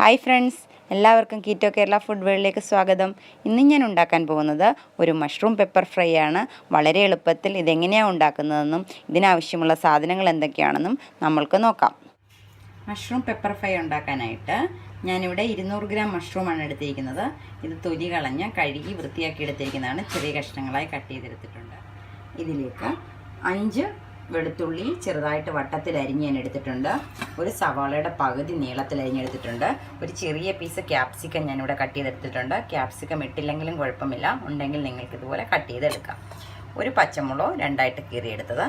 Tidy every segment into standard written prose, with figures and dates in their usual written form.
Hi friends, എല്ലാവർക്കും keto Kerala food വേൾഡിലേക്ക് സ്വാഗതം. ഇന്ന് ഞാൻ ഉണ്ടാക്കാൻ പോകുന്നത് ഒരു മഷ്റൂം പെപ്പർ ഫ്രൈ ആണ്. വളരെ എളുപ്പത്തിൽ ഇതെങ്ങനെയാണ് ഉണ്ടാക്കുന്നതെന്നും ഇതിനാവശ്യമുള്ള സാധനങ്ങൾ എന്തൊക്കെയാണെന്നും നമ്മൾക്ക് നോക്കാം. മഷ്റൂം പെപ്പർ ഫ്രൈ ഉണ്ടാക്കാനായിട്ട് ഞാനിവിടെ 200 ഗ്രാം മഷ്റൂമാണ് എടുത്തിരിക്കുന്നത്. ഇത് തൊലി കളഞ്ഞ് കഴുകി വൃത്തിയാക്കി എടുത്തിരിക്കുന്നതാണ്. ചെറിയ കഷ്ണങ്ങളായി കട്ട് ചെയ്തെടുത്തിട്ടുണ്ട്. ഇതിലേക്ക് 5 വെളുത്തുള്ളി ചെറുതായിട്ട് വട്ടത്തിൽ അരിഞ്ഞ് ഞാൻ എടുത്തിട്ടുണ്ട്. ഒരു സവാളയുടെ പകുതി നീളത്തിൽ അരിഞ്ഞെടുത്തിട്ടുണ്ട്. ഒരു ചെറിയ പീസ് ക്യാപ്സിക്കം ഞാനിവിടെ കട്ട് ചെയ്തെടുത്തിട്ടുണ്ട്. ക്യാപ്സിക്കം ഇട്ടില്ലെങ്കിലും കുഴപ്പമില്ല, ഉണ്ടെങ്കിൽ നിങ്ങൾക്ക് ഇതുപോലെ കട്ട് ചെയ്തെടുക്കാം. ഒരു പച്ചമുളക് 2ആയിട്ട് കീറിയെടുത്തത്,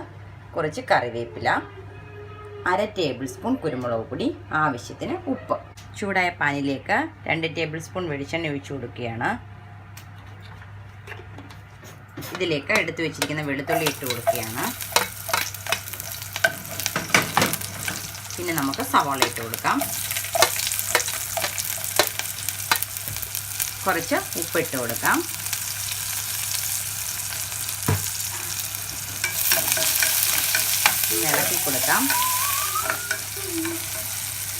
കുറച്ച് കറിവേപ്പില, 1/2 ടേബിൾ സ്പൂൺ കുരുമുളക് പൊടി, ആവശ്യത്തിന് ഉപ്പ്. ചൂടായ പാനിലേക്ക് 2 ടേബിൾ സ്പൂൺ വെളിച്ചെണ്ണ ഒഴിച്ചു കൊടുക്കുകയാണ്. ഇതിലേക്ക് എടുത്തു വെച്ചിരിക്കുന്ന വെളുത്തുള്ളി ഇട്ട് കൊടുക്കുകയാണ്. പിന്നെ നമുക്ക് സവാള ഇട്ട് കൊടുക്കാം. കുറച്ച് ഉപ്പിട്ട് കൊടുക്കാം. ഇളക്കി കൊടുക്കാം.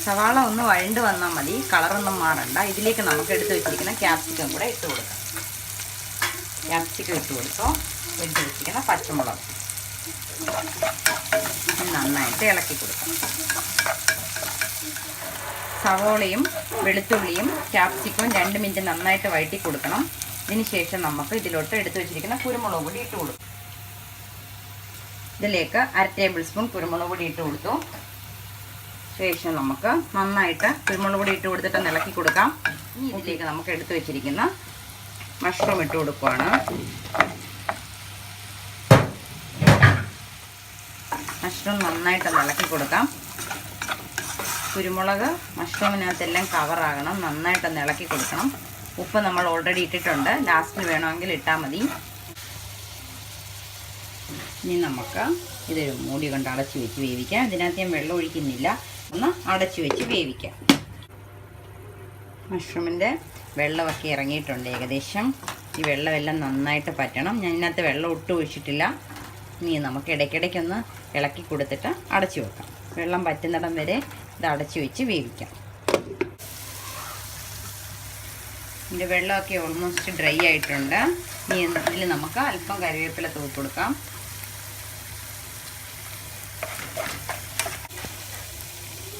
സവാള ഒന്ന് വഴണ്ട് വന്നാൽ മതി, കളറൊന്നും മാറണ്ട. ഇതിലേക്ക് നമുക്ക് എടുത്ത് വെച്ചിരിക്കുന്ന ക്യാപ്സിക്കം കൂടെ ഇട്ട് കൊടുക്കാം. ക്യാപ്സിക്കം ഇട്ട് കൊടുത്തോ. എടുത്ത് വെച്ചിരിക്കുന്ന പച്ചമുളക് നന്നായിട്ട് ഇളക്കി കൊടുക്കാം. സവോളയും വെളുത്തുള്ളിയും ക്യാപ്സിക്കവും 2 മിനിറ്റ് നന്നായിട്ട് വഴറ്റി കൊടുക്കണം. ഇതിന് ശേഷം നമുക്ക് ഇതിലോട്ട് എടുത്തു വെച്ചിരിക്കുന്ന കുരുമുളക് പൊടി ഇട്ട് കൊടുക്കും. ഇതിലേക്ക് 1/2 ടേബിൾ സ്പൂൺ കുരുമുളക് പൊടി ഇട്ട് കൊടുത്തു. ശേഷം നമുക്ക് നന്നായിട്ട് കുരുമുളക് പൊടി ഇട്ട് കൊടുത്തിട്ട് ഇളക്കി കൊടുക്കാം. ഇനി ഇതിലേക്ക് നമുക്ക് എടുത്തു വെച്ചിരിക്കുന്ന മഷ്റൂം ഇട്ട് കൊടുക്കുകയാണ്. മഷ്റൂം നന്നായിട്ട് ഇളക്കി കൊടുക്കാം. കുരുമുളക് മഷ്റൂമിനകത്തെല്ലാം കവറാകണം. നന്നായിട്ടൊന്ന് ഇളക്കി കൊടുക്കണം. ഉപ്പ് നമ്മൾ ഓൾറെഡി ഇട്ടിട്ടുണ്ട്, ലാസ്റ്റിൽ വേണമെങ്കിൽ ഇട്ടാൽ മതി. ഇനി നമുക്ക് ഇതൊരു മൂടി കൊണ്ട് അടച്ചു വെച്ച് വേവിക്കാം. ഇതിനകത്ത് ഞാൻ വെള്ളം ഒഴിക്കുന്നില്ല, ഒന്ന് അടച്ചു വെച്ച് വേവിക്കാം. മഷ്റൂമിൻ്റെ വെള്ളമൊക്കെ ഇറങ്ങിയിട്ടുണ്ട് ഏകദേശം. ഈ വെള്ളമെല്ലാം നന്നായിട്ട് പറ്റണം. ഞാൻ ഇതിനകത്ത് വെള്ളം ഒട്ടും ഒഴിച്ചിട്ടില്ല. ഇനി നമുക്ക് ഇടയ്ക്കിടയ്ക്കൊന്ന് ഇളക്കി കൊടുത്തിട്ട് അടച്ചു വെക്കാം. വെള്ളം പറ്റുന്നിടം വരെ ഇത് അടച്ചു വെച്ച് വേവിക്കാം. ഇതിൻ്റെ വെള്ളമൊക്കെ ഓൾമോസ്റ്റ് ഡ്രൈ ആയിട്ടുണ്ട്. ഇനി ഇതിൽ നമുക്ക് അല്പം കറിവേപ്പില തൂക്കി കൊടുക്കാം.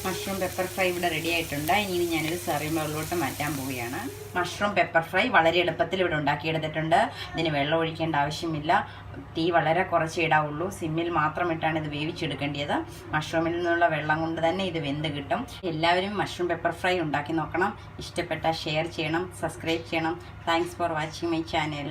മഷ്റൂം പെപ്പർ ഫ്രൈ ഇവിടെ റെഡി ആയിട്ടുണ്ട്. ഇനി ഞാനൊരു സർവിംഗ് ബൗളിലോട്ട് മാറ്റാൻ പോവുകയാണ്. മഷ്റൂം പെപ്പർ ഫ്രൈ വളരെ എളുപ്പത്തിൽ ഇവിടെ ഉണ്ടാക്കിയെടുത്തിട്ടുണ്ട്. ഇതിന് വെള്ളം ഒഴിക്കേണ്ട ആവശ്യമില്ല. തീ വളരെ കുറച്ച് ഇടാവുള്ളൂ. സിമ്മിൽ മാത്രം ഇട്ടാണ് ഇത് വേവിച്ചെടുക്കേണ്ടത്. മഷ്റൂമിൽ നിന്നുള്ള വെള്ളം കൊണ്ട് തന്നെ ഇത് വെന്ത് കിട്ടും. എല്ലാവരും മഷ്റൂം പെപ്പർ ഫ്രൈ ഉണ്ടാക്കി നോക്കണം. ഇഷ്ടപ്പെട്ടാൽ ഷെയർ ചെയ്യണം, സബ്സ്ക്രൈബ് ചെയ്യണം. Thanks for watching my channel.